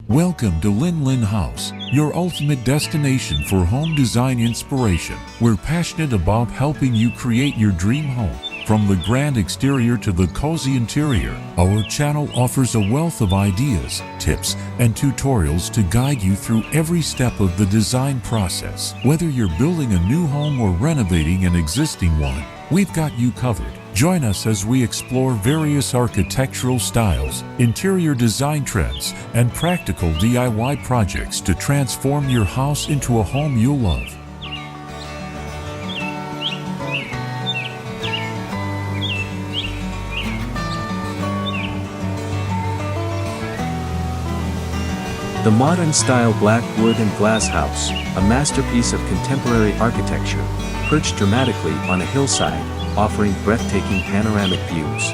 Welcome to Linh House, your ultimate destination for home design inspiration. We're passionate about helping you create your dream home. From the grand exterior to the cozy interior, our channel offers a wealth of ideas, tips, and tutorials to guide you through every step of the design process. Whether you're building a new home or renovating an existing one, we've got you covered. Join us as we explore various architectural styles, interior design trends, and practical DIY projects to transform your house into a home you'll love. The modern-style black wood and glass house, a masterpiece of contemporary architecture, perched dramatically on a hillside, offering breathtaking panoramic views.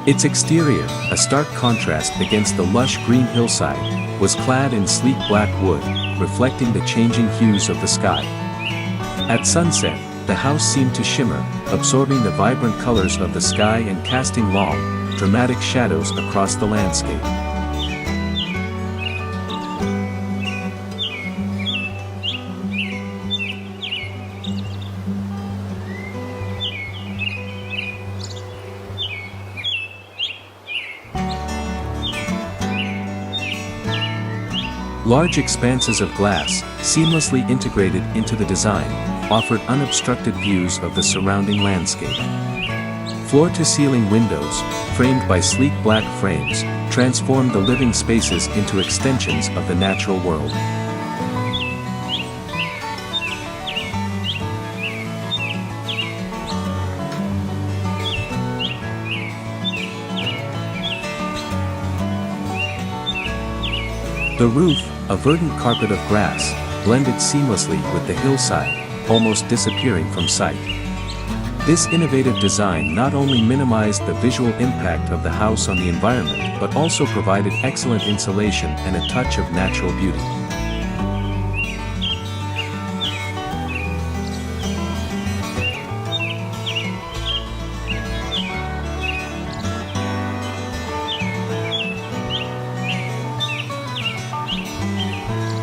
Its exterior, a stark contrast against the lush green hillside, was clad in sleek black wood, reflecting the changing hues of the sky. At sunset, the house seemed to shimmer, absorbing the vibrant colors of the sky and casting long, dramatic shadows across the landscape. Large expanses of glass, seamlessly integrated into the design, offered unobstructed views of the surrounding landscape. Floor-to-ceiling windows, framed by sleek black frames, transformed the living spaces into extensions of the natural world. The roof, a verdant carpet of grass, blended seamlessly with the hillside, almost disappearing from sight. This innovative design not only minimized the visual impact of the house on the environment but also provided excellent insulation and a touch of natural beauty.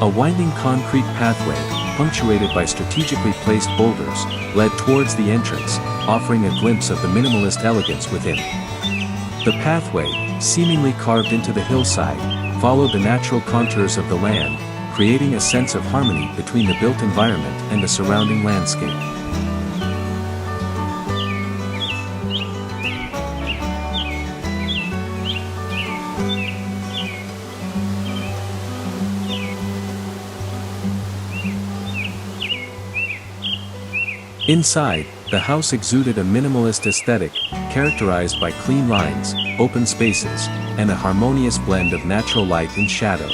A winding concrete pathway, punctuated by strategically placed boulders, led towards the entrance, offering a glimpse of the minimalist elegance within. The pathway, seemingly carved into the hillside, followed the natural contours of the land, creating a sense of harmony between the built environment and the surrounding landscape. Inside, the house exuded a minimalist aesthetic, characterized by clean lines, open spaces, and a harmonious blend of natural light and shadow.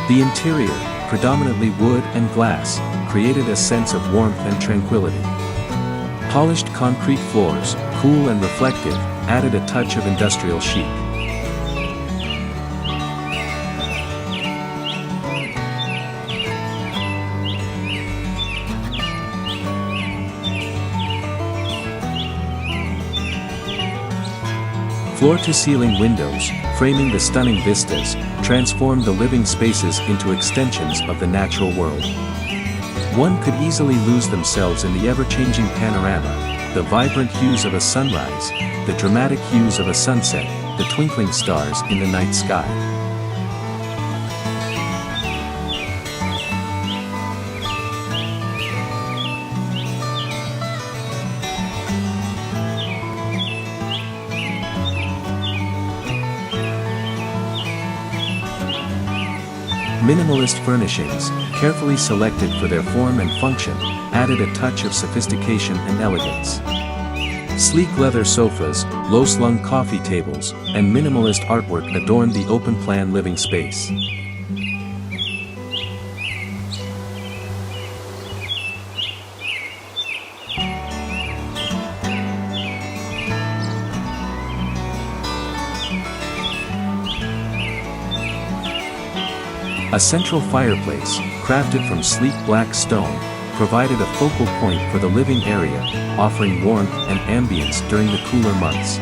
The interior, predominantly wood and glass, created a sense of warmth and tranquility. Polished concrete floors, cool and reflective, added a touch of industrial chic. Floor-to-ceiling windows, framing the stunning vistas, transformed the living spaces into extensions of the natural world. One could easily lose themselves in the ever-changing panorama, the vibrant hues of a sunrise, the dramatic hues of a sunset, the twinkling stars in the night sky. Minimalist furnishings, carefully selected for their form and function, added a touch of sophistication and elegance. Sleek leather sofas, low-slung coffee tables, and minimalist artwork adorned the open-plan living space. A central fireplace, crafted from sleek black stone, provided a focal point for the living area, offering warmth and ambience during the cooler months.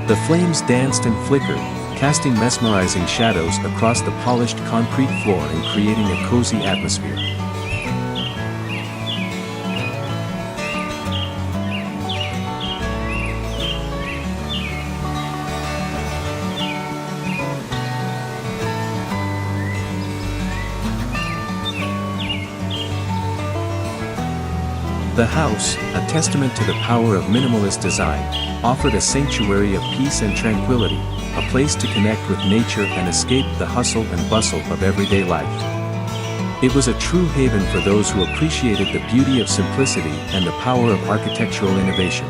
The flames danced and flickered, casting mesmerizing shadows across the polished concrete floor and creating a cozy atmosphere. The house, a testament to the power of minimalist design, offered a sanctuary of peace and tranquility, a place to connect with nature and escape the hustle and bustle of everyday life. It was a true haven for those who appreciated the beauty of simplicity and the power of architectural innovation.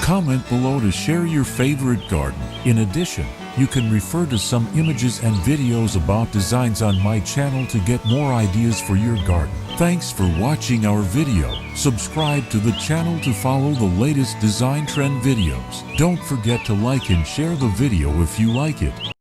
Comment below to share your favorite garden. In addition, you can refer to some images and videos about designs on my channel to get more ideas for your garden. Thanks for watching our video. Subscribe to the channel to follow the latest design trend videos. Don't forget to like and share the video if you like it.